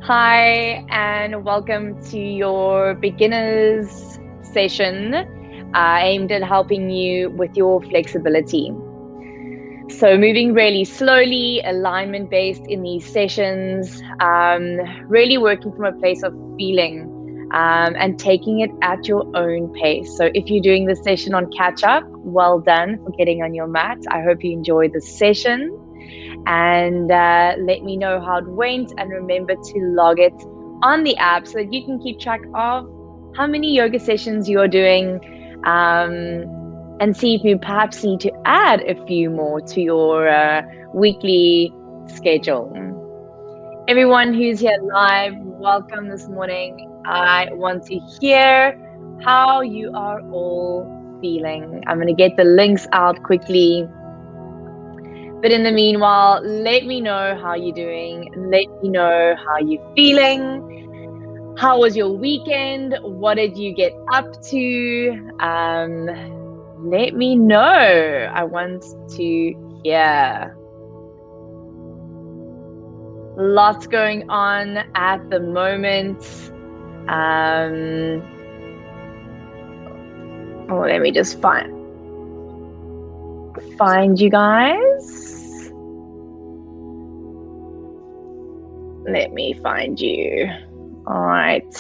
Hi, and welcome to your beginners session aimed at helping you with your flexibility. So moving really slowly, alignment based in these sessions, really working from a place of feeling and taking it at your own pace. So if you're doing this session on catch up, well done for getting on your mat. I hope you enjoyed the session. And let me know how it went, and remember to log it on the app so that you can keep track of how many yoga sessions you're doing, and see if you perhaps need to add a few more to your weekly schedule. Everyone who's here live, welcome this morning. I want to hear how you are all feeling. I'm going to get the links out quickly. But in the meanwhile, let me know how you're doing. Let me know how you're feeling. How was your weekend? What did you get up to? Let me know. I want to hear. Lots going on at the moment. Let me just find you guys. Let me find you. All right.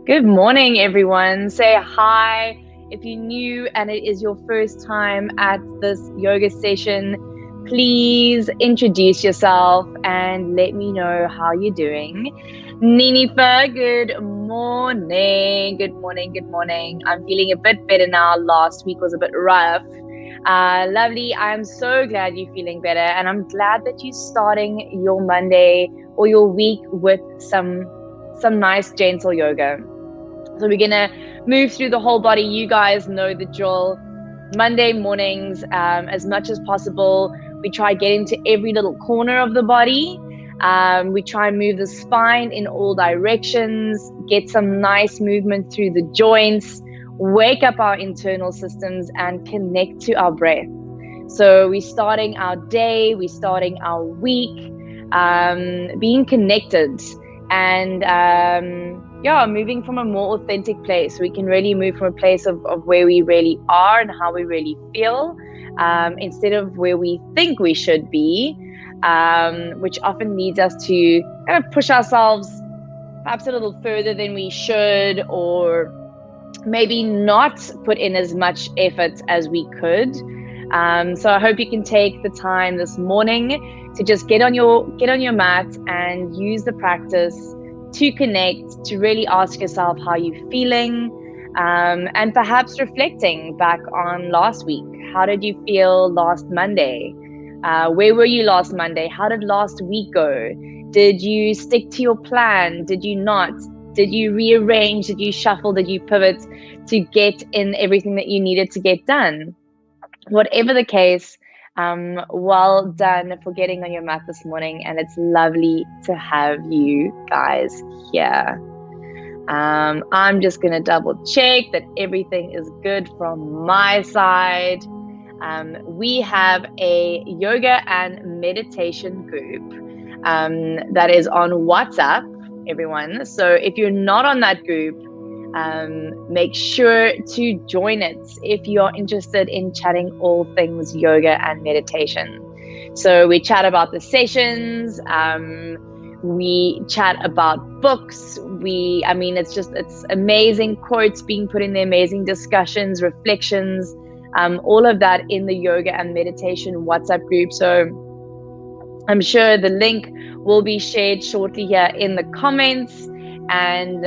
Good morning, everyone. Say hi if you're new and it is your first time at this yoga session. Please introduce yourself and let me know how you're doing. Ninifa, good morning. Good morning. Good morning. I'm feeling a bit better now. Last week was a bit rough. Lovely. I'm so glad you're feeling better, and I'm glad that you're starting your Monday or your week with some nice gentle yoga. So we're gonna move through the whole body. You guys know the drill. Monday mornings, as much as possible, we try get into every little corner of the body. We try and move the spine in all directions, get some nice movement through the joints, wake up our internal systems and connect to our breath. So we're starting our day, we're starting our week, being connected and moving from a more authentic place. We can really move from a place of where we really are and how we really feel, instead of where we think we should be, which often leads us to kind of push ourselves perhaps a little further than we should, or maybe not put in as much effort as we could. So I hope you can take the time this morning to just get on your mat and use the practice to connect, to really ask yourself how you're feeling, and perhaps reflecting back on last week. How did you feel last Monday? Where were you last Monday? How did last week go? Did you stick to your plan? Did you not? Did you rearrange? Did you shuffle? Did you pivot to get in everything that you needed to get done? Whatever the case, well done for getting on your mat this morning, and it's lovely to have you guys here. I'm just going to double check that everything is good from my side. We have a yoga and meditation group that is on WhatsApp, everyone. So if you're not on that group, make sure to join it if you're interested in chatting all things yoga and meditation. So we chat about the sessions, we chat about books, it's amazing quotes being put in the amazing discussions, reflections, all of that in the yoga and meditation WhatsApp group. So I'm sure the link will be shared shortly here in the comments, and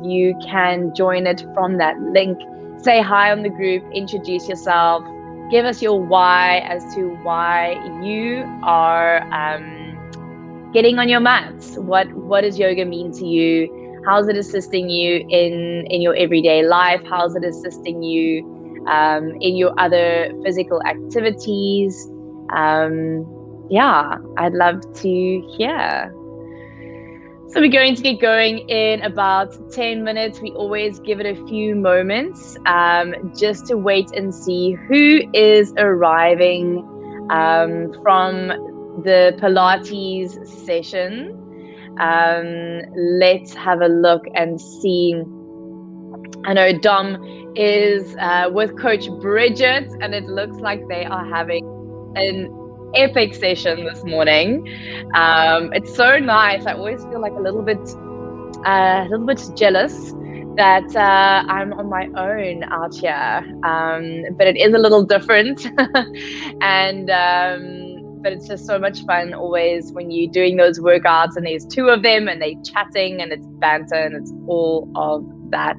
you can join it from that link. Say hi on the group, introduce yourself, give us your why as to why you are getting on your mats. What does yoga mean to you? How's it assisting you in your everyday life? How's it assisting you in your other physical activities? I'd love to hear. So we're going to get going in about 10 minutes. We always give it a few moments just to wait and see who is arriving from the Pilates session. Let's have a look and see. I know Dom is with Coach Bridget, and it looks like they are having an epic session this morning. It's so nice. I always feel like a little bit jealous that I'm on my own out here, but it is a little different, and but it's just so much fun always when you're doing those workouts and there's two of them and they're chatting and it's banter and it's all of that.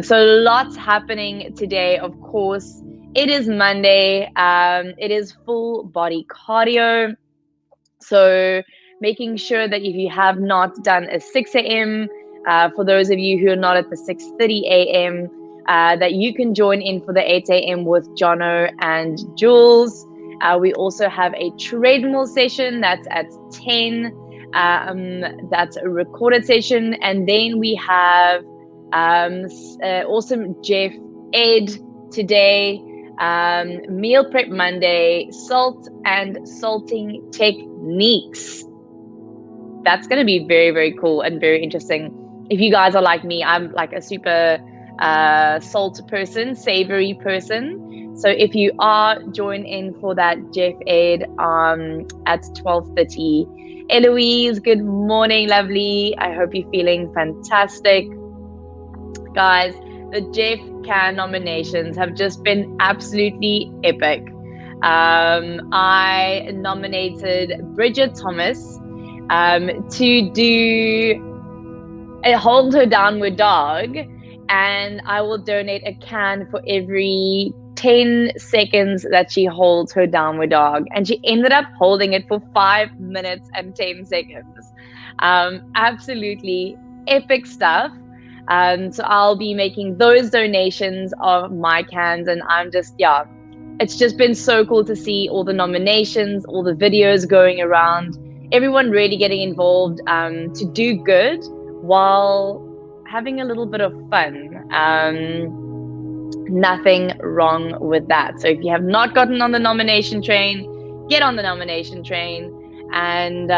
So lots happening today, of course. It is Monday. It is full body cardio. So making sure that if you have not done a 6 a.m., for those of you who are not at the 6:30 a.m., that you can join in for the 8 a.m. with Jono and Jules. We also have a treadmill session that's at 10. That's a recorded session. And then we have awesome Jeff Ed today. Meal prep Monday, salt and salting techniques. That's going to be very, very cool and very interesting. If you guys are like me, I'm like a super salt person, savory person. So if you are, join in for that Jeff Ed at 12:30. Eloise, good morning, lovely. I hope you're feeling fantastic. Guys, the Jeff Can nominations have just been absolutely epic. I nominated Bridget Thomas to do a Hold Her Downward Dog, and I will donate a can for every 10 seconds that she holds her downward dog. And she ended up holding it for 5 minutes and 10 seconds. Absolutely epic stuff. So I'll be making those donations of my cans, and I'm just, yeah, it's just been so cool to see all the nominations, all the videos going around, everyone really getting involved to do good while having a little bit of fun. Nothing wrong with that. So if you have not gotten on the nomination train, get on the nomination train. And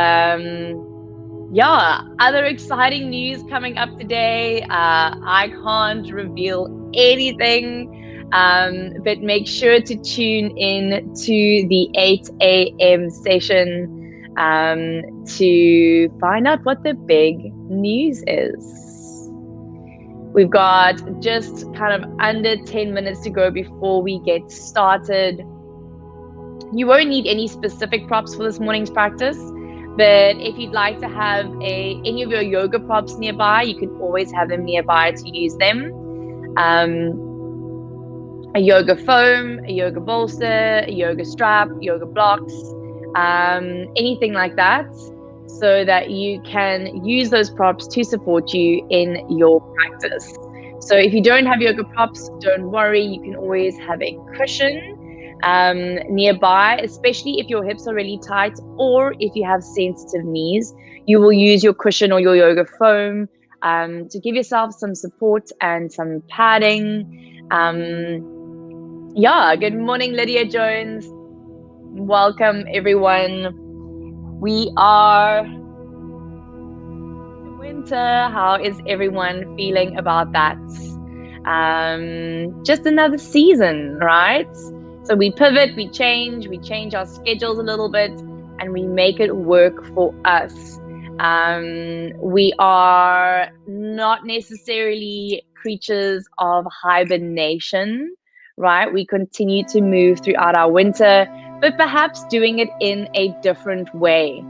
yeah, other exciting news coming up today. I can't reveal anything, but make sure to tune in to the 8 a.m. session to find out what the big news is. We've got just kind of under 10 minutes to go before we get started. You won't need any specific props for this morning's practice, but if you'd like to have any of your yoga props nearby, you can always have them nearby to use them. A yoga foam, a yoga bolster, a yoga strap, yoga blocks, anything like that, so that you can use those props to support you in your practice. So if you don't have yoga props, don't worry, you can always have a cushion nearby, especially if your hips are really tight or if you have sensitive knees. You will use your cushion or your yoga foam to give yourself some support and some padding. Yeah, good morning, Lydia Jones. Welcome, everyone. We are in winter. How is everyone feeling about that? Just another season, right? So we pivot, we change our schedules a little bit, and we make it work for us. We are not necessarily creatures of hibernation, right? We continue to move throughout our winter, but perhaps doing it in a different way.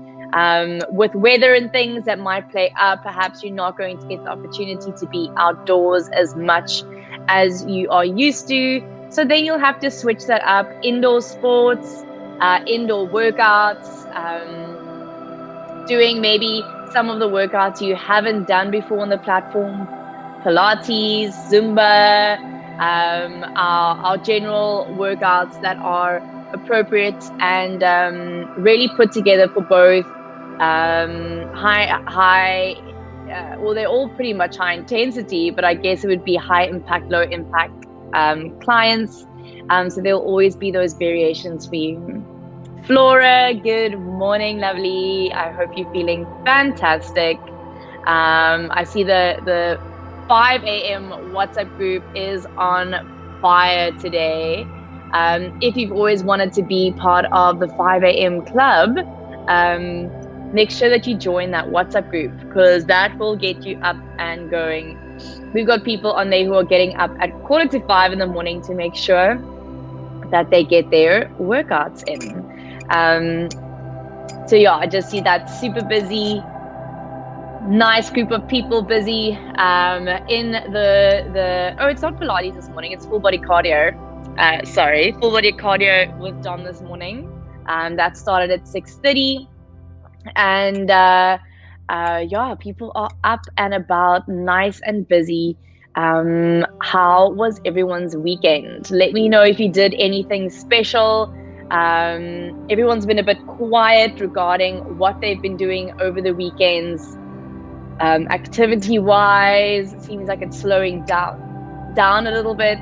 With weather and things that might play up, perhaps you're not going to get the opportunity to be outdoors as much as you are used to. So then you'll have to switch that up. Indoor sports, indoor workouts, doing maybe some of the workouts you haven't done before on the platform, Pilates, Zumba, our general workouts that are appropriate and really put together for both well, they're all pretty much high intensity, but I guess it would be high impact, low impact clients. So there'll always be those variations for you. Flora, good morning, lovely. I hope you're feeling fantastic. I see the 5 a.m. WhatsApp group is on fire today. If you've always wanted to be part of the 5 a.m. club, make sure that you join that WhatsApp group, because that will get you up and going. We've got people on there who are getting up at 4:45 in the morning to make sure that they get their workouts in. So yeah, I just see that super busy, nice group of people busy in the oh, it's not Pilates this morning, it's full body cardio. Full body cardio with Dom this morning. That started at 6:30, and yeah, people are up and about, nice and busy. How was everyone's weekend? Let me know if you did anything special. Everyone's been a bit quiet regarding what they've been doing over the weekends. Activity wise, it seems like it's slowing down a little bit.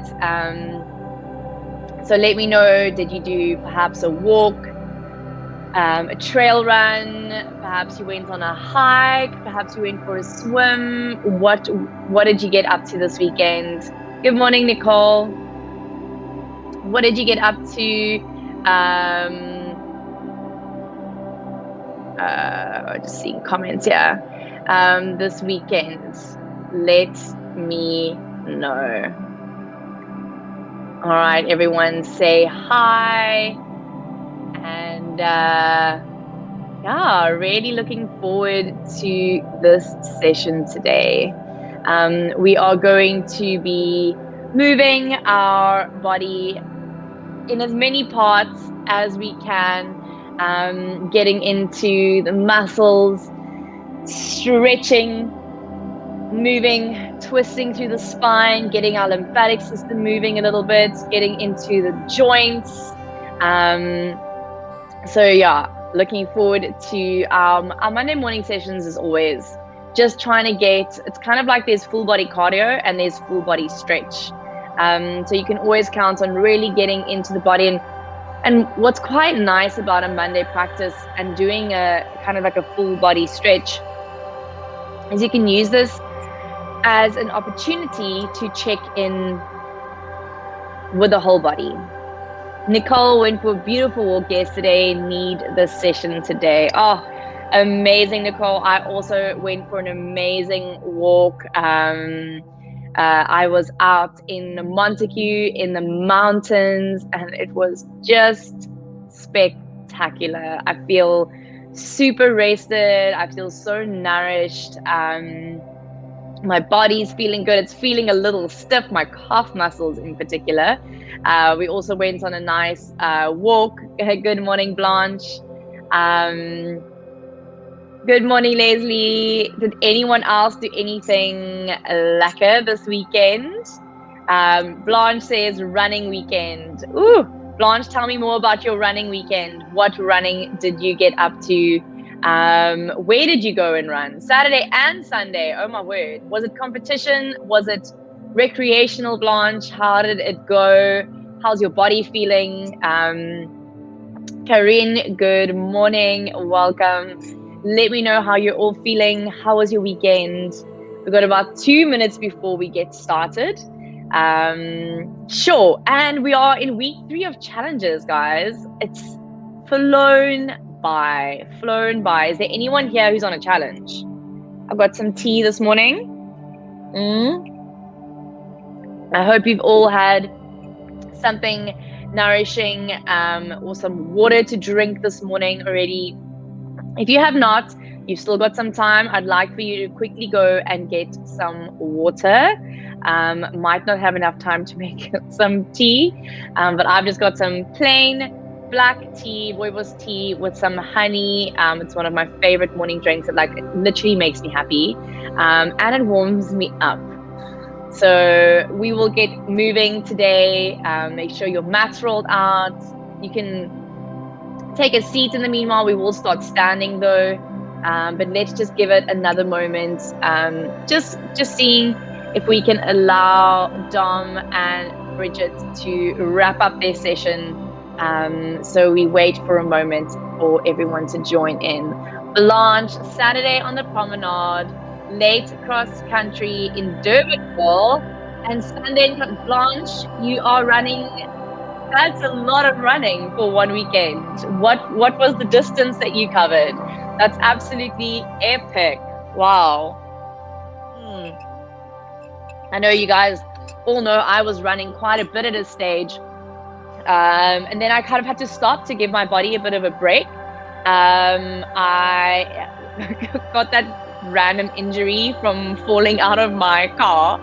So let me know, did you do perhaps a walk, a trail run, perhaps you went on a hike, perhaps you went for a swim? What did you get up to this weekend? Good morning, Nicole. What did you get up to? Just seeing comments here. This weekend, let me know. All right, everyone, say hi. And yeah, really looking forward to this session today. We are going to be moving our body in as many parts as we can, getting into the muscles, stretching, moving, twisting through the spine, getting our lymphatic system moving a little bit, getting into the joints. So yeah, looking forward to our Monday morning sessions as always. Just trying to get, it's kind of like there's full body cardio and there's full body stretch. So you can always count on really getting into the body. And what's quite nice about a Monday practice and doing a kind of like a full body stretch is you can use this as an opportunity to check in with the whole body. Nicole went for a beautiful walk yesterday, need this session today. Oh, amazing, Nicole. I also went for an amazing walk. I was out in Montague in the mountains, and it was just spectacular. I feel super rested. I feel so nourished. My body's feeling good. It's feeling a little stiff, my calf muscles in particular. We also went on a nice walk. Good morning, Blanche. Good morning, Leslie. Did anyone else do anything lekker this weekend? Blanche says running weekend. Ooh, Blanche, tell me more about your running weekend. What running did you get up to? Where did you go and run? Saturday and Sunday. Oh my word. Was it competition? Was it recreational, Blanche? How did it go? How's your body feeling? Karine, good morning. Welcome. Let me know how you're all feeling. How was your weekend? We've got about 2 minutes before we get started. Sure. And we are in week 3 of challenges, guys. It's flown by. Is there anyone here who's on a challenge? I've got some tea this morning. I hope you've all had something nourishing or some water to drink this morning already. If you have not, you've still got some time. I'd like for you to quickly go and get some water. Might not have enough time to make some tea, but I've just got some plain black tea, rooibos tea with some honey. It's one of my favorite morning drinks. It literally makes me happy, and it warms me up. So we will get moving today. Make sure your mat's rolled out. You can take a seat in the meanwhile. We will start standing though, but let's just give it another moment. Just seeing if we can allow Dom and Bridget to wrap up their session So we wait for a moment for everyone to join in. Blanche, Saturday on the promenade, late cross country in Durbanville, and Sunday, Blanche, you are running. That's a lot of running for one weekend. What was the distance that you covered? That's absolutely epic. Wow. I know you guys all know I was running quite a bit at a stage. And then I kind of had to stop to give my body a bit of a break. I got that random injury from falling out of my car,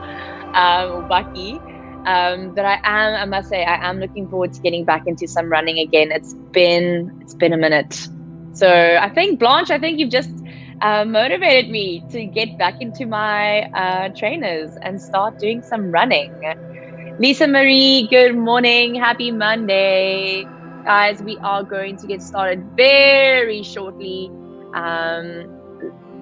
Bucky. But I must say, I am looking forward to getting back into some running again. It's been a minute. So I think, Blanche, you've just motivated me to get back into my trainers and start doing some running. Lisa Marie, good morning. Happy Monday. Guys, we are going to get started very shortly.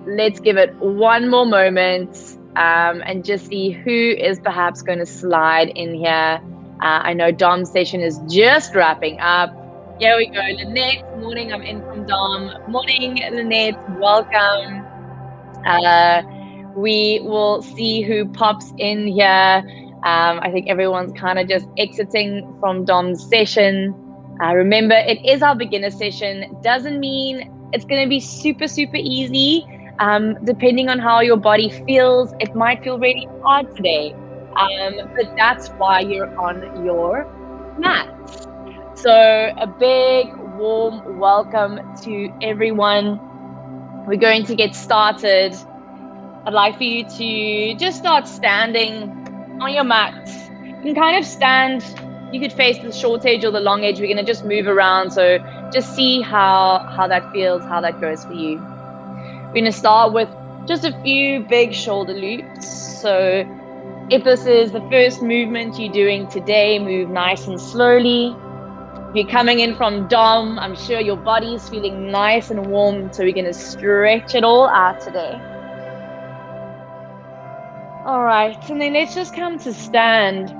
Let's give it one more moment and just see who is perhaps going to slide in here. I know Dom's session is just wrapping up. Here we go. Lynette, morning. I'm in from Dom. Morning, Lynette. Welcome. We will see who pops in here. I think everyone's kind of just exiting from Dom's session. Remember, it is our beginner session. Doesn't mean it's going to be super, super easy. Depending on how your body feels, it might feel really hard today. But that's why you're on your mat. So a big, warm welcome to everyone. We're going to get started. I'd like for you to just start standing on your mat. You can kind of stand, you could face the short edge or the long edge. We're going to just move around. So just see how that feels, how that goes for you. We're going to start with just a few big shoulder loops. So if this is the first movement you're doing today, move nice and slowly. If you're coming in from Dom, I'm sure your body's feeling nice and warm. So we're going to stretch it all out today. All right, and then let's just come to stand.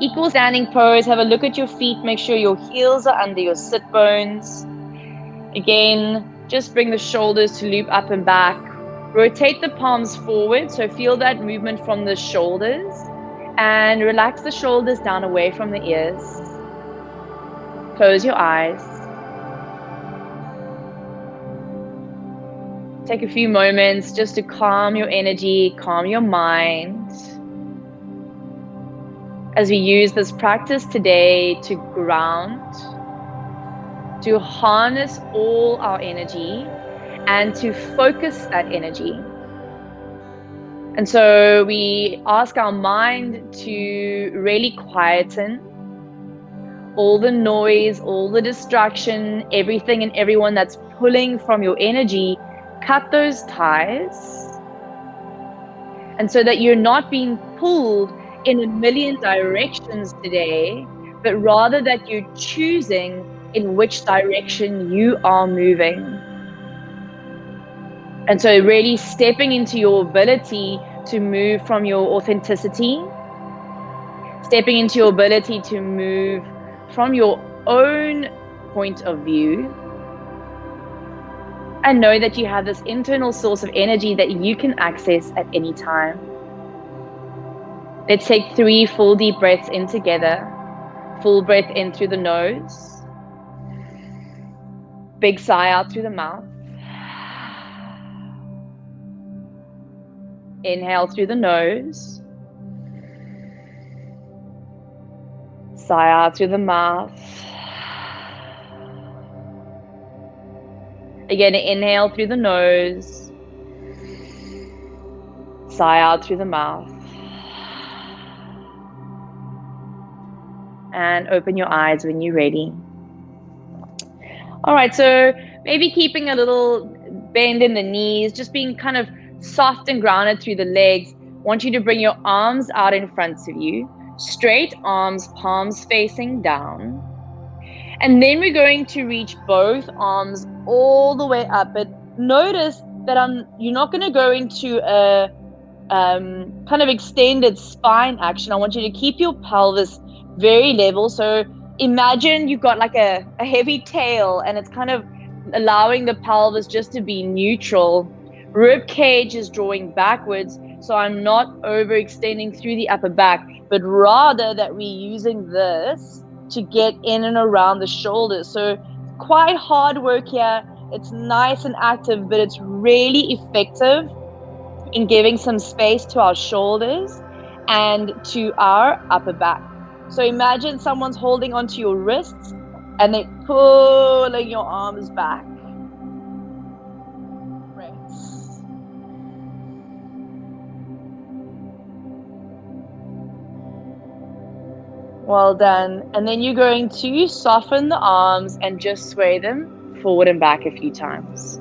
Equal standing pose. Have a look at your feet. Make sure your heels are under your sit bones. Again, just bring the shoulders to loop up and back. Rotate the palms forward. So feel that movement from the shoulders. And relax the shoulders down away from the ears. Close your eyes. Take a few moments just to calm your energy, calm your mind. As we use this practice today to ground, to harness all our energy, and to focus that energy. And so we ask our mind to really quieten all the noise, all the distraction, everything and everyone that's pulling from your energy. Cut those ties, and so that you're not being pulled in a million directions today, but rather that you're choosing in which direction you are moving. And so really stepping into your ability to move from your authenticity, stepping into your ability to move from your own point of view, and know that you have this internal source of energy that you can access at any time. Let's take 3 full deep breaths in together. Full breath in through the nose. Big sigh out through the mouth. Inhale through the nose. Sigh out through the mouth. Again, inhale through the nose. Sigh out through the mouth. And open your eyes when you're ready. All right, so maybe keeping a little bend in the knees, just being kind of soft and grounded through the legs. I want you to bring your arms out in front of you. Straight arms, palms facing down. And then we're going to reach both arms all the way up. But notice that you're not going to go into a kind of extended spine action. I want you to keep your pelvis very level. So imagine you've got like a heavy tail and it's kind of allowing the pelvis just to be neutral. Rib cage is drawing backwards, so I'm not overextending through the upper back, but rather that we're using this to get in and around the shoulders. So quite hard work here. It's nice and active, but it's really effective in giving some space to our shoulders and to our upper back. So imagine someone's holding onto your wrists and they're pulling your arms back. Breaths. Well done. And then you're going to soften the arms and just sway them forward and back a few times.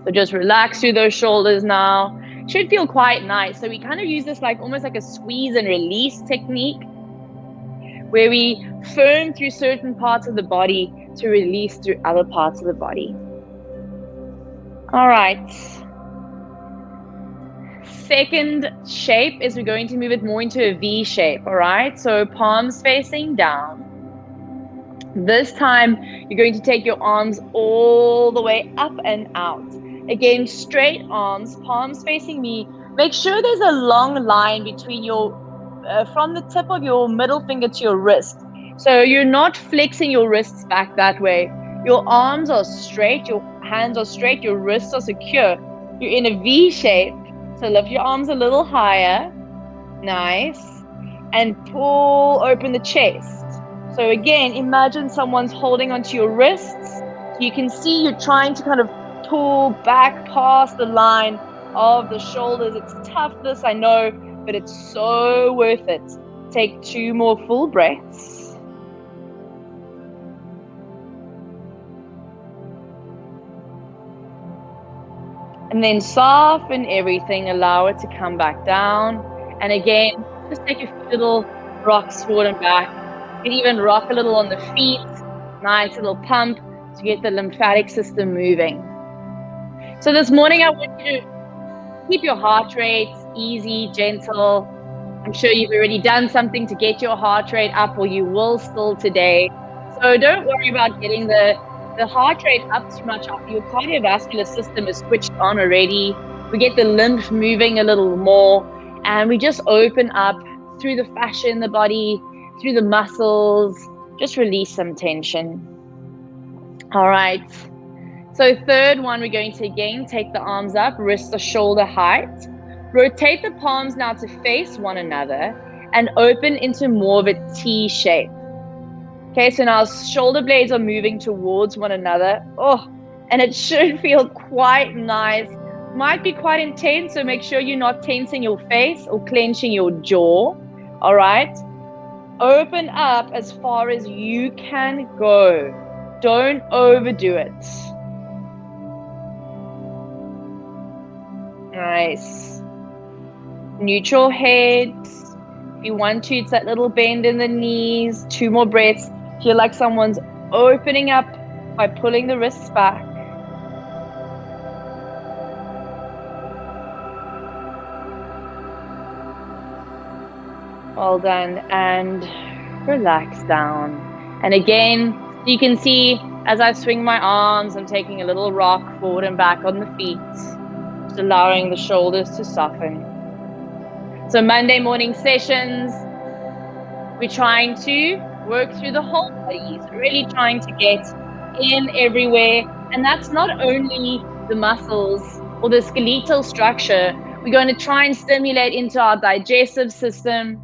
So just relax through those shoulders now. Should feel quite nice. So we kind of use this like almost like a squeeze and release technique, where we firm through certain parts of the body to release through other parts of the body. All right. Second shape is we're going to move it more into a V shape, all right? So palms facing down. This time, you're going to take your arms all the way up and out. Again, straight arms, palms facing me. Make sure there's a long line between your, from the tip of your middle finger to your wrist. So you're not flexing your wrists back that way. Your arms are straight, your hands are straight, your wrists are secure. You're in a V shape. So lift your arms a little higher. Nice. And pull open the chest. So again, imagine someone's holding onto your wrists. You can see you're trying to kind of pull back past the line of the shoulders. It's tough, this, I know, but it's so worth it. Take 2 more full breaths. And then soften everything, allow it to come back down. And again, just take a few little rocks forward and back. You can even rock a little on the feet. Nice little pump to get the lymphatic system moving. So this morning, I want you to keep your heart rate easy, gentle. I'm sure you've already done something to get your heart rate up, or you will still today. So don't worry about getting the heart rate up too much. Your cardiovascular system is switched on already. We get the lymph moving a little more, and we just open up through the fascia in the body, through the muscles, just release some tension. All right. So third one, we're going to again take the arms up, wrists are shoulder height. Rotate the palms now to face one another and open into more of a T shape. Okay, so now shoulder blades are moving towards one another. Oh, and it should feel quite nice. Might be quite intense, so make sure you're not tensing your face or clenching your jaw. All right? Open up as far as you can go. Don't overdo it. Nice. Neutral head. If you want to, it's that little bend in the knees. 2 more breaths. Feel like someone's opening up by pulling the wrists back. Well done. And relax down. And again, you can see as I swing my arms, I'm taking a little rock forward and back on the feet, just allowing the shoulders to soften. So Monday morning sessions, we're trying to work through the whole body, so really trying to get in everywhere. And that's not only the muscles or the skeletal structure. We're going to try and stimulate into our digestive system,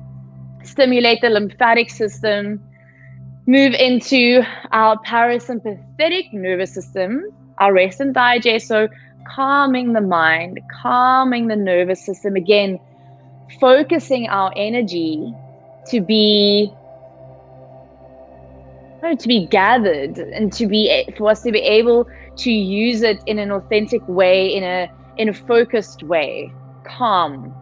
stimulate the lymphatic system, move into our parasympathetic nervous system, our rest and digest. So calming the mind, calming the nervous system. Again, focusing our energy to be gathered and for us to be able to use it in an authentic way, in a focused way. Calm,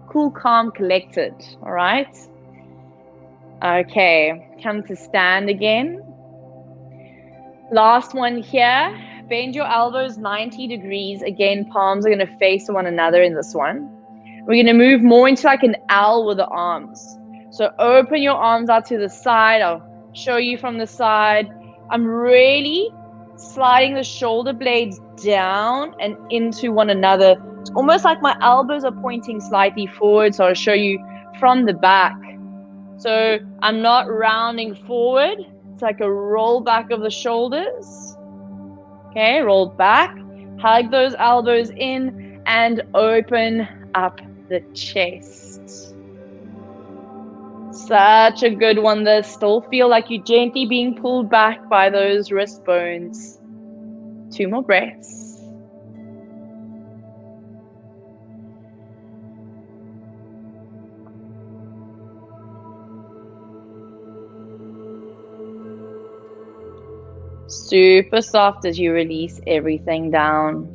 cool, calm, collected. All right. Okay, come to stand again. Last one here. Bend your elbows 90 degrees. Again, palms are going to face one another in this one. We're going to move more into like an L with the arms. So open your arms out to the side. I'll show you from the side. I'm really sliding the shoulder blades down and into one another. It's almost like my elbows are pointing slightly forward. So I'll show you from the back. So I'm not rounding forward. It's like a roll back of the shoulders. Okay, roll back. Hug those elbows in and open up the chest. Such a good one. This still feel like you're gently being pulled back by those wrist bones. 2 more breaths. Super soft as you release everything down.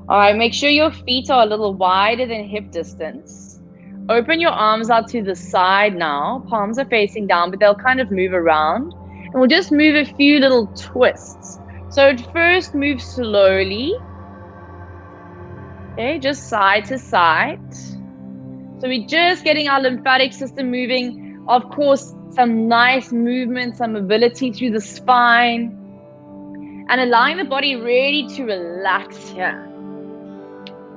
All right, make sure your feet are a little wider than hip distance. Open your arms out to the side now. Palms are facing down, but they'll kind of move around. And we'll just move a few little twists. So at first, move slowly. Okay, just side to side. So we're just getting our lymphatic system moving. Of course, some nice movement, some mobility through the spine. And allowing the body really to relax here.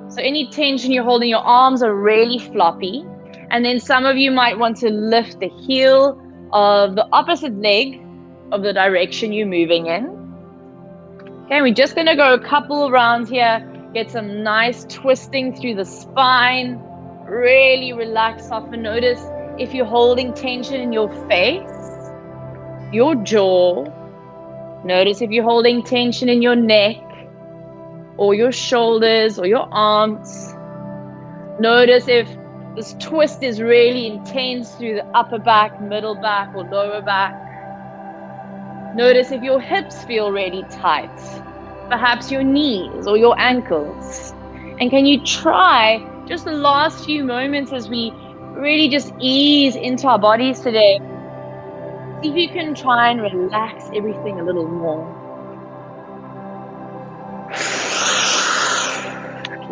So any tension you're holding, your arms are really floppy. And then some of you might want to lift the heel of the opposite leg of the direction you're moving in. Okay, we're just going to go a couple rounds here. Get some nice twisting through the spine. Really relax, soften. Notice if you're holding tension in your face, your jaw. Notice if you're holding tension in your neck, or your shoulders, or your arms. Notice if this twist is really intense through the upper back, middle back, or lower back. Notice if your hips feel really tight, perhaps your knees or your ankles. And can you try just the last few moments as we really just ease into our bodies today? See if you can try and relax everything a little more.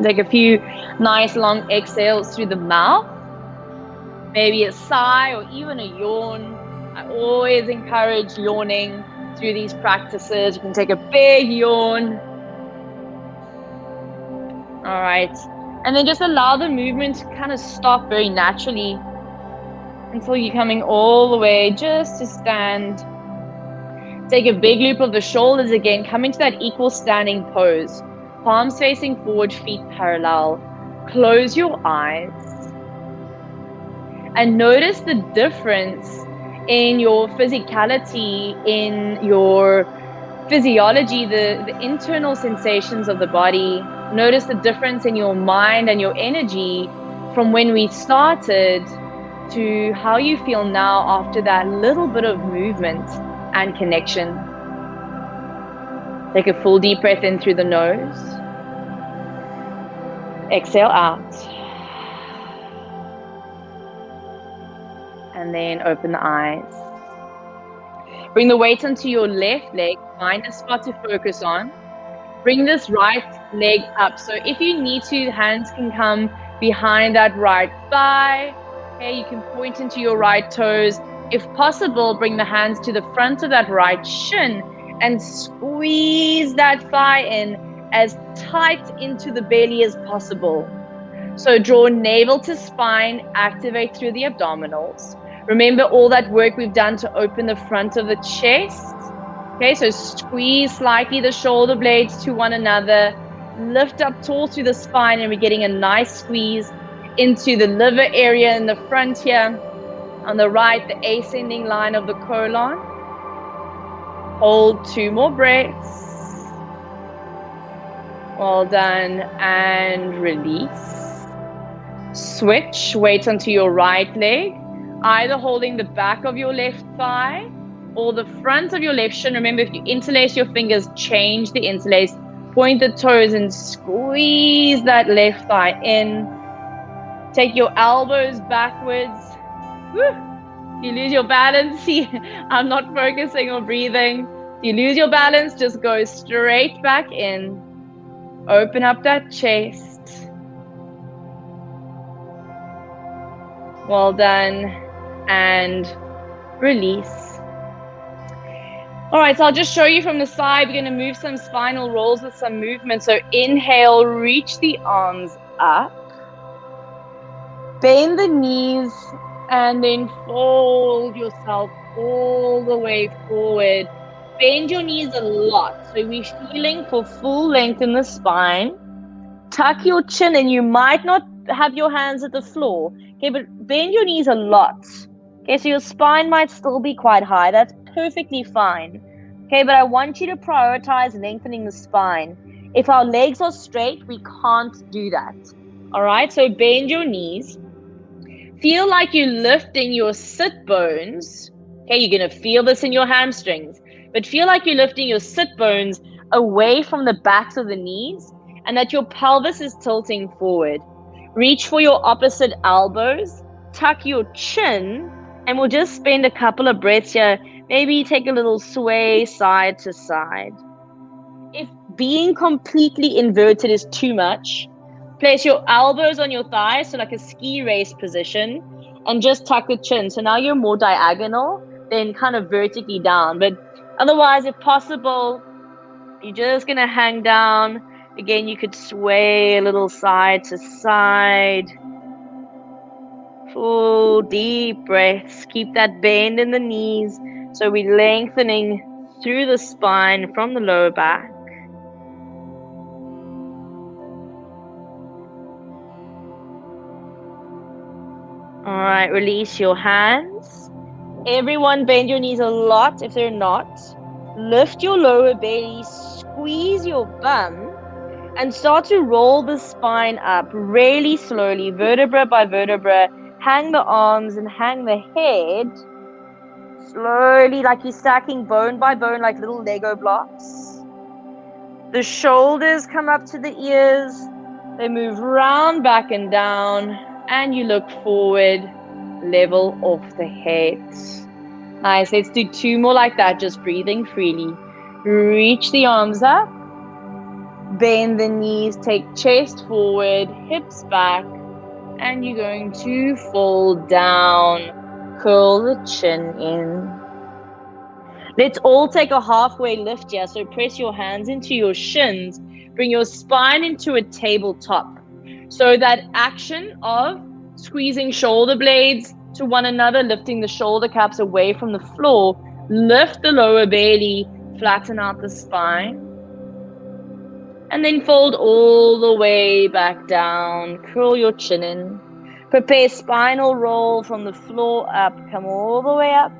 Take a few nice long exhales through the mouth. Maybe a sigh or even a yawn. I always encourage yawning through these practices. You can take a big yawn. All right. And then just allow the movement to kind of stop very naturally until you're coming all the way just to stand. Take a big loop of the shoulders again. Come into that equal standing pose. Palms facing forward, feet parallel. Close your eyes. And notice the difference in your physicality, in your physiology, the internal sensations of the body. Notice the difference in your mind and your energy from when we started to how you feel now after that little bit of movement and connection. Take a full deep breath in through the nose. Exhale out. And then open the eyes. Bring the weight onto your left leg. Find a spot to focus on. Bring this right leg up. So if you need to, hands can come behind that right thigh. Okay, you can point into your right toes. If possible, bring the hands to the front of that right shin and squeeze that thigh in as tight into the belly as possible. So draw navel to spine, activate through the abdominals. Remember all that work we've done to open the front of the chest. Okay, so squeeze slightly the shoulder blades to one another. Lift up tall through the spine, and we're getting a nice squeeze into the liver area in the front here. On the right, the ascending line of the colon. Hold 2 more breaths. Well done. And release. Switch. Weight onto your right leg. Either holding the back of your left thigh or the front of your left shin. Remember, if you interlace your fingers, change the interlace. Point the toes and squeeze that left thigh in. Take your elbows backwards. Woo. If you lose your balance, see, I'm not focusing or breathing. If you lose your balance, just go straight back in. Open up that chest. Well done. And release. All right, so I'll just show you from the side. We're going to move some spinal rolls with some movement. So inhale, reach the arms up. Bend the knees and then fold yourself all the way forward. Bend your knees a lot. So we're feeling for full length in the spine. Tuck your chin, and you might not have your hands at the floor. Okay, but bend your knees a lot. Okay, so your spine might still be quite high. That's perfectly fine. Okay, but I want you to prioritize lengthening the spine. If our legs are straight, we can't do that. All right, so bend your knees. Feel like you're lifting your sit bones. Okay, you're going to feel this in your hamstrings, but feel like you're lifting your sit bones away from the backs of the knees and that your pelvis is tilting forward. Reach for your opposite elbows, tuck your chin, and we'll just spend a couple of breaths here. Maybe take a little sway side to side. If being completely inverted is too much, place your elbows on your thighs, so like a ski race position, and just tuck the chin. So now you're more diagonal than kind of vertically down. But otherwise, if possible, you're just going to hang down. Again, you could sway a little side to side. Full deep breaths. Keep that bend in the knees. So we're lengthening through the spine from the lower back. All right, release your hands. Everyone bend your knees a lot if they're not. Lift your lower belly, squeeze your bum, and start to roll the spine up really slowly, vertebra by vertebra. Hang the arms and hang the head. Slowly, like you're stacking bone by bone, like little Lego blocks. The shoulders come up to the ears. They move round, back and down. And you look forward, level off the head. Nice, let's do 2 more like that, just breathing freely. Reach the arms up, bend the knees, take chest forward, hips back, and you're going to fold down, curl the chin in. Let's all take a halfway lift here, so press your hands into your shins, bring your spine into a tabletop. So that action of squeezing shoulder blades to one another, lifting the shoulder caps away from the floor, lift the lower belly, flatten out the spine, and then fold all the way back down, curl your chin in. Prepare spinal roll from the floor up, come all the way up.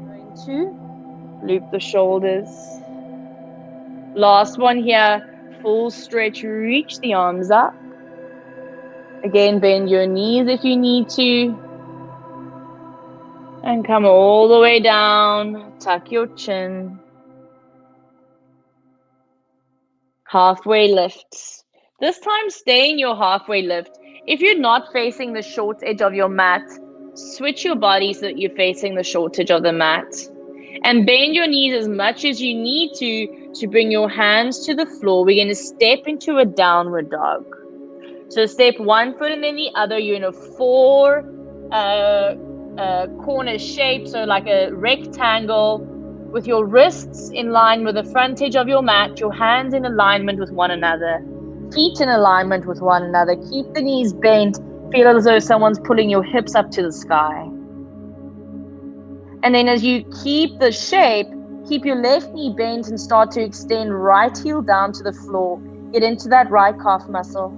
Going to loop the shoulders. Last one here. Full stretch, reach the arms up. Again, bend your knees if you need to. And come all the way down. Tuck your chin. Halfway lifts. This time, stay in your halfway lift. If you're not facing the short edge of your mat, switch your body so that you're facing the short edge of the mat. And bend your knees as much as you need to bring your hands to the floor. We're going to step into a downward dog. So step 1 foot and then the other. You're in a 4 corner shape, so like a rectangle, with your wrists in line with the front edge of your mat, your hands in alignment with one another, feet in alignment with one another. Keep the knees bent. Feel as though someone's pulling your hips up to the sky. And then as you keep the shape, keep your left knee bent and start to extend right heel down to the floor. Get into that right calf muscle.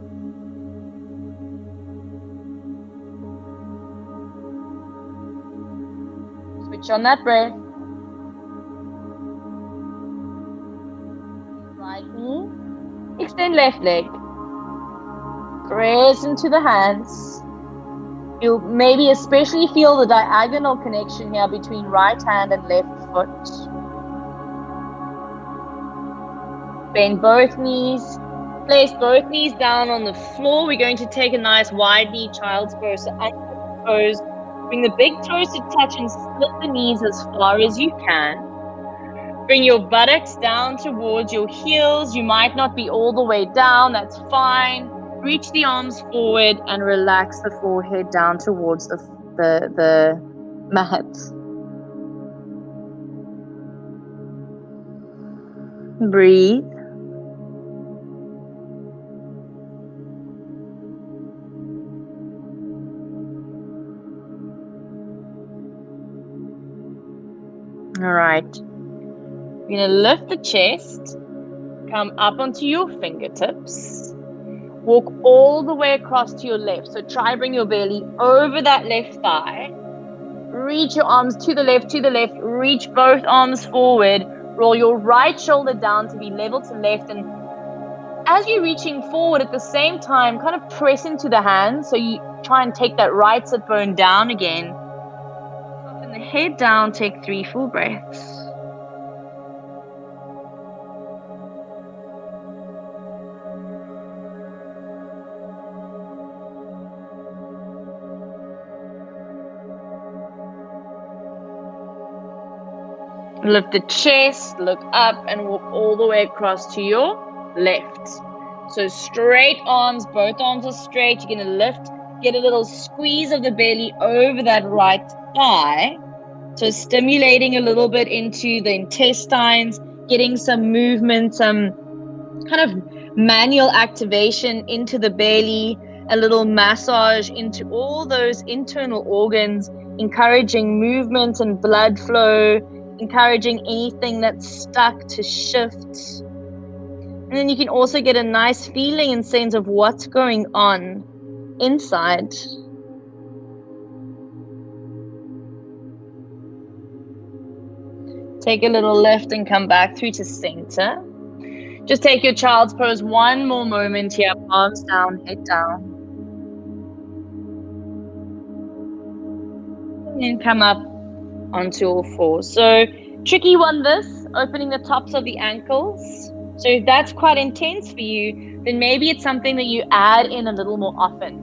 Switch on that breath. Right knee. Extend left leg. Press into the hands. You'll maybe especially feel the diagonal connection here between right hand and left foot. Bend both knees. Place both knees down on the floor. We're going to take a nice wide knee child's pose. So under the toes, bring the big toes to touch and split the knees as far as you can. Bring your buttocks down towards your heels. You might not be all the way down. That's fine. Reach the arms forward and relax the forehead down towards the mat. Breathe. All right. You're going to lift the chest, come up onto your fingertips, walk all the way across to your left. So try bring your belly over that left thigh. Reach your arms to the left, reach both arms forward. Roll your right shoulder down to be level to left. And as you're reaching forward at the same time, kind of press into the hands. So you try and take that right sit bone down again. Soften the head down, take 3 full breaths. Lift the chest, look up, and walk all the way across to your left. So straight arms, both arms are straight. You're going to lift, get a little squeeze of the belly over that right thigh. So stimulating a little bit into the intestines, getting some movement, some kind of manual activation into the belly, a little massage into all those internal organs, encouraging movement and blood flow, encouraging anything that's stuck to shift. And then you can also get a nice feeling and sense of what's going on inside. Take a little lift and come back through to center. Just take your child's pose one more moment here. Palms down, head down. And then come up onto all fours. So tricky one this, opening the tops of the ankles. So if that's quite intense for you, then maybe it's something that you add in a little more often.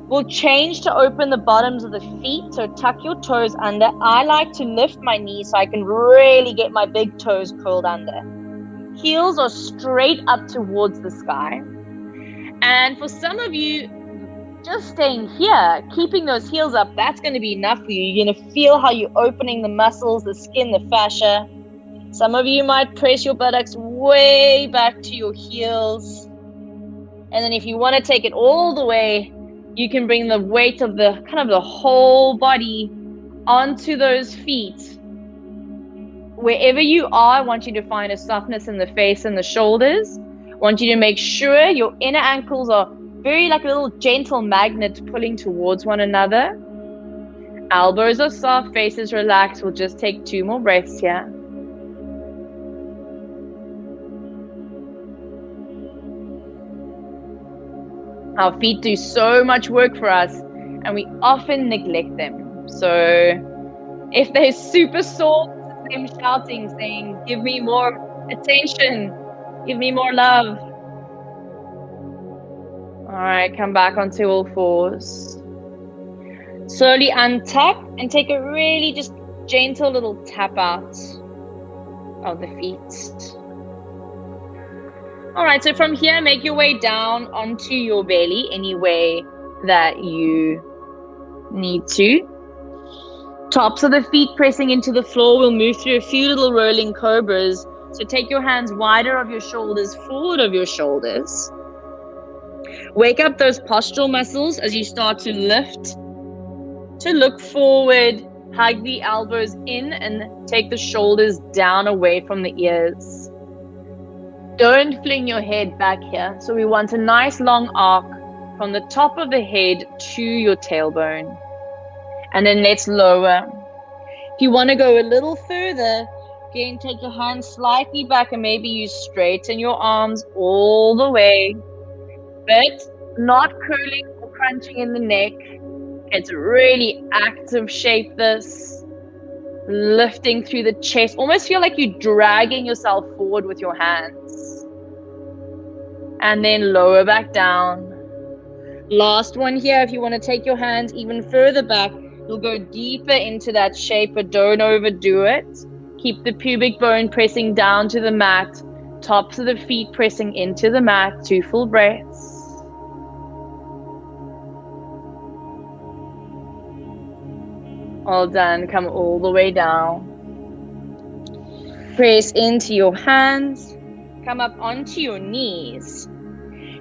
We'll change to open the bottoms of the feet, so tuck your toes under. I like to lift my knees so I can really get my big toes curled under. Heels are straight up towards the sky. And for some of you, just staying here, keeping those heels up, that's going to be enough for you. You're going to feel how you're opening the muscles, the skin, the fascia. Some of you might press your buttocks way back to your heels. And then if you want to take it all the way, you can bring the weight of the kind of the whole body onto those feet. Wherever you are, I want you to find a softness in the face and the shoulders. I want you to make sure your inner ankles are very like a little gentle magnet pulling towards one another. Elbows are soft, faces relaxed. We'll just take 2 more breaths here. Our feet do so much work for us, and we often neglect them. So if they're super sore, them shouting, saying, give me more attention, give me more love. All right, come back onto all fours. Slowly untuck and take a really just gentle little tap out of the feet. All right, so from here, make your way down onto your belly any way that you need to. Tops of the feet pressing into the floor. We'll move through a few little rolling cobras. So take your hands wider of your shoulders, forward of your shoulders. Wake up those postural muscles as you start to lift, to look forward, hug the elbows in and take the shoulders down away from the ears. Don't fling your head back here. So we want a nice long arc from the top of the head to your tailbone. And then let's lower. If you want to go a little further, again, take your hands slightly back and maybe you straighten your arms all the way. But not curling or crunching in the neck. It's a really active shape this. Lifting through the chest. Almost feel like you're dragging yourself forward with your hands. And then lower back down. Last one here. If you want to take your hands even further back, you'll go deeper into that shape, but don't overdo it. Keep the pubic bone pressing down to the mat. Tops of the feet pressing into the mat. 2 full breaths. Well done. Come all the way down. Press into your hands. Come up onto your knees.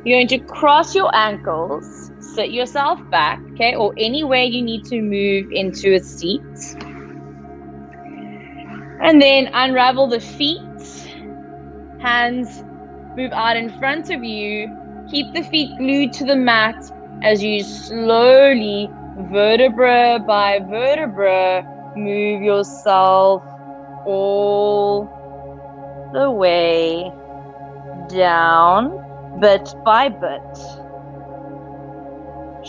You're going to cross your ankles, sit yourself back, okay, or anywhere you need to move into a seat. And then unravel the feet. Hands move out in front of you. Keep the feet glued to the mat as you slowly, vertebra by vertebra, move yourself all the way down, bit by bit.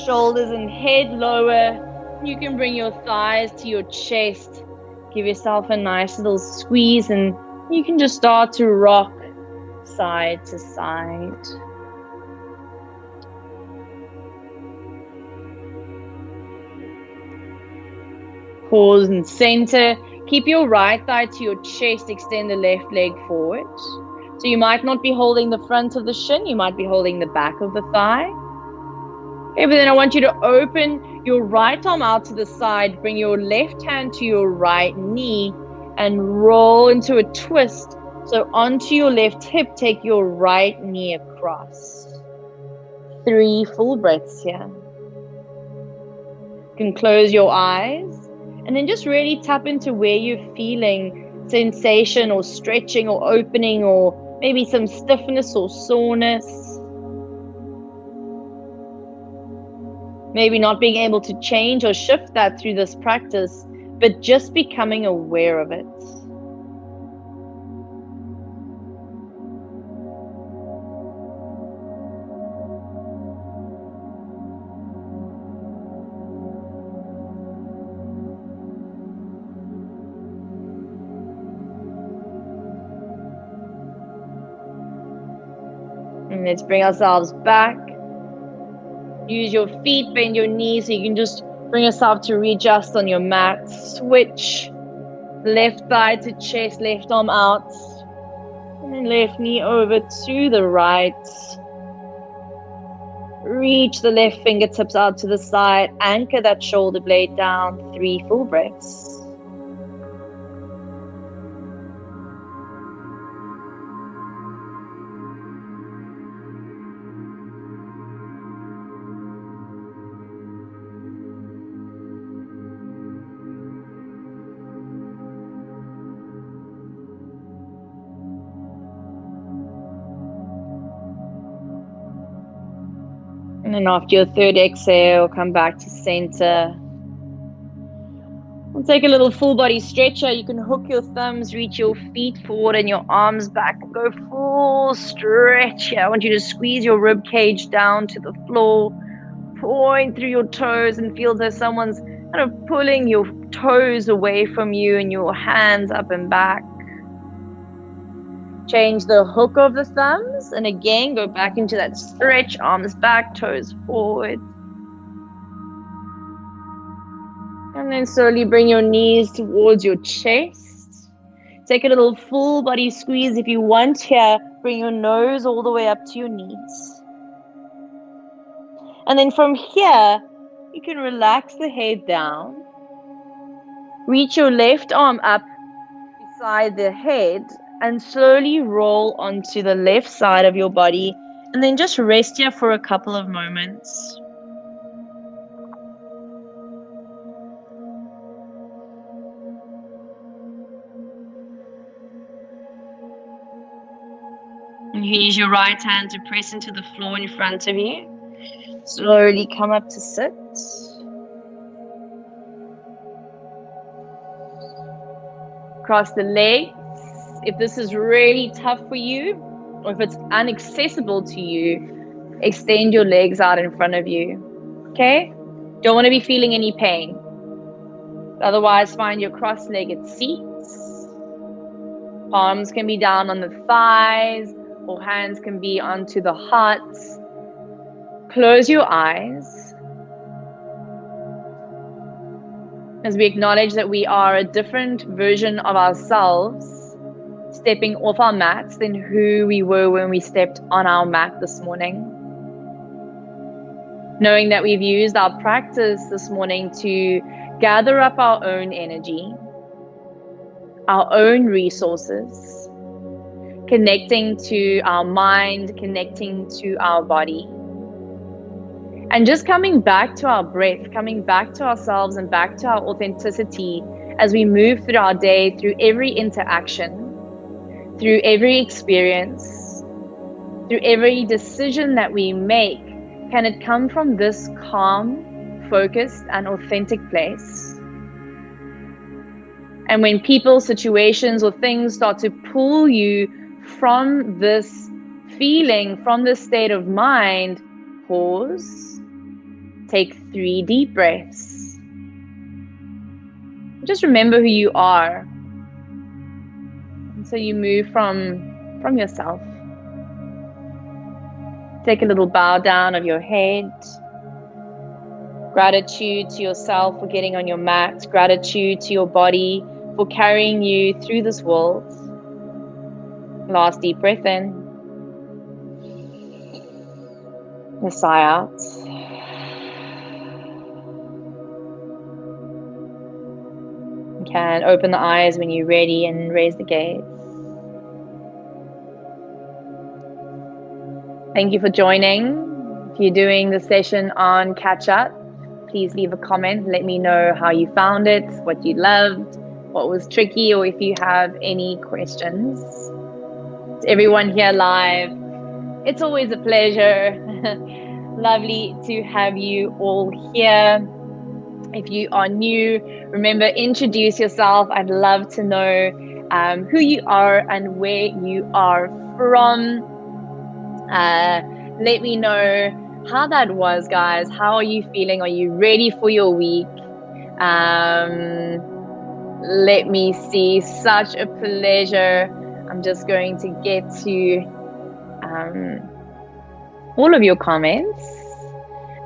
Shoulders and head lower. You can bring your thighs to your chest. Give yourself a nice little squeeze, and you can just start to rock side to side. Pause and center. Keep your right thigh to your chest. Extend the left leg forward. So you might not be holding the front of the shin. You might be holding the back of the thigh. Okay, but then I want you to open your right arm out to the side. Bring your left hand to your right knee and roll into a twist. So onto your left hip, take your right knee across. 3 full breaths here. You can close your eyes and then just really tap into where you're feeling sensation or stretching or opening or maybe some stiffness or soreness. Maybe not being able to change or shift that through this practice, but just becoming aware of it. And let's bring ourselves back. Use your feet, bend your knees so you can just bring yourself to readjust on your mat. Switch left thigh to chest, left arm out. And then left knee over to the right. Reach the left fingertips out to the side. Anchor that shoulder blade down. 3 full breaths. And then after your third exhale, come back to center. We'll take a little full body stretcher. You can hook your thumbs, reach your feet forward and your arms back. Go full stretch here. I want you to squeeze your rib cage down to the floor. Point through your toes and feel as though someone's kind of pulling your toes away from you and your hands up and back. Change the hook of the thumbs and again go back into that stretch, arms back, toes forward. And then slowly bring your knees towards your chest. Take a little full body squeeze if you want here. Bring your nose all the way up to your knees. And then from here, you can relax the head down. Reach your left arm up beside the head and slowly roll onto the left side of your body. And then just rest here for a couple of moments. And you use your right hand to press into the floor in front of you. Slowly come up to sit. Cross the legs. If this is really tough for you, or if it's inaccessible to you, extend your legs out in front of you. Okay? Don't want to be feeling any pain. Otherwise, find your cross-legged seats. Palms can be down on the thighs, or hands can be onto the hearts. Close your eyes as we acknowledge that we are a different version of ourselves, stepping off our mats than who we were when we stepped on our mat this morning. Knowing that we've used our practice this morning to gather up our own energy, our own resources, connecting to our mind, connecting to our body, and just coming back to our breath, coming back to ourselves and back to our authenticity as we move through our day, through every interaction, through every experience, through every decision that we make. Can it come from this calm, focused, and authentic place? And when people, situations, or things start to pull you from this feeling, from this state of mind, pause, take 3 deep breaths. Just remember who you are. And so you move from yourself. Take a little bow down of your head. Gratitude to yourself for getting on your mat. Gratitude to your body for carrying you through this world. Last deep breath in. And sigh out. You can open the eyes when you're ready and raise the gaze. Thank you for joining. If you're doing the session on catch up, please leave a comment. Let me know how you found it, what you loved, what was tricky, or if you have any questions. To everyone here live, it's always a pleasure. Lovely to have you all here. If you are new, remember, introduce yourself. I'd love to know who you are and where you are from. Let me know how that was, guys. How are you feeling? Are you ready for your week? Let me see. Such a pleasure. I'm just going to get to all of your comments.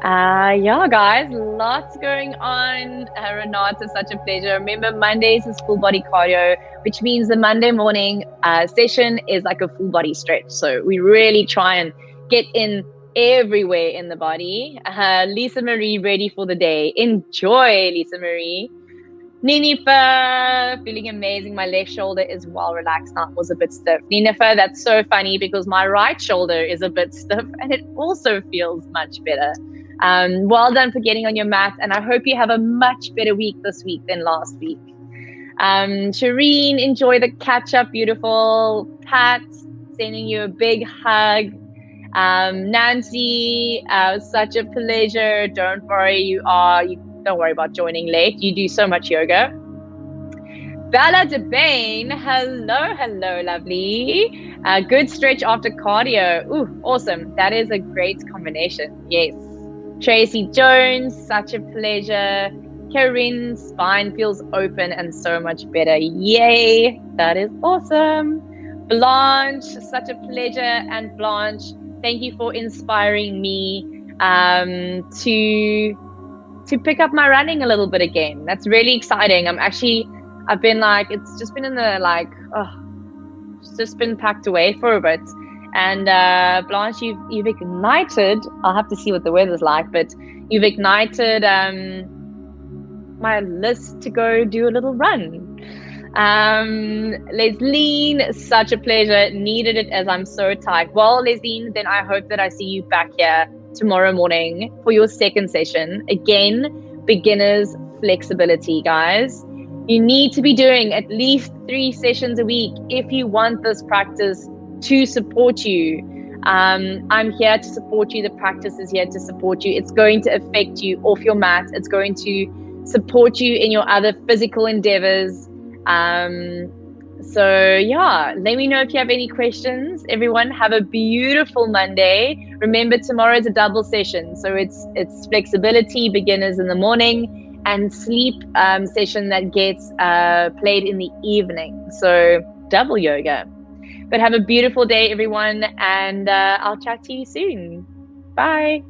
Yeah, guys, lots going on. Renata, such a pleasure. Remember, Mondays is full body cardio, which means the Monday morning session is like a full body stretch. So we really try and get in everywhere in the body. Lisa Marie, ready for the day. Enjoy, Lisa Marie. Ninifer, feeling amazing. My left shoulder is well relaxed now. It was a bit stiff. Ninifer, that's so funny because my right shoulder is a bit stiff and it also feels much better. Well done for getting on your mat, and I hope you have a much better week this week than last week. Shireen, enjoy the catch up. Beautiful. Pat, sending you a big hug. Nancy, such a pleasure. Don't worry, don't worry about joining late. You do so much yoga. Bella DeBain, hello, lovely. Good stretch after cardio. Ooh, awesome. That is a great combination. Yes. Tracy Jones, such a pleasure. Karin's spine feels open and so much better. Yay, that is awesome. Blanche, such a pleasure. And Blanche, thank you for inspiring me to pick up my running a little bit again. That's really exciting. I've been like, it's just been in the it's just been packed away for a bit. And Blanche, you've ignited, I'll have to see what the weather's like, but you've ignited my list to go do a little run. Lesline, such a pleasure. Needed it as I'm so tired. Well, Lesline, then I hope that I see you back here tomorrow morning for your second session. Again, beginners flexibility, guys. You need to be doing at least 3 sessions a week if you want this practice to support you. I'm here to support you. The practice is here to support you. It's going to affect you off your mat. It's going to support you in your other physical endeavors. So yeah, let me know if you have any questions. Everyone, have a beautiful Monday. Remember, tomorrow is a double session. So it's flexibility, beginners in the morning, and sleep session that gets played in the evening. So double yoga. But have a beautiful day, everyone, and I'll chat to you soon. Bye.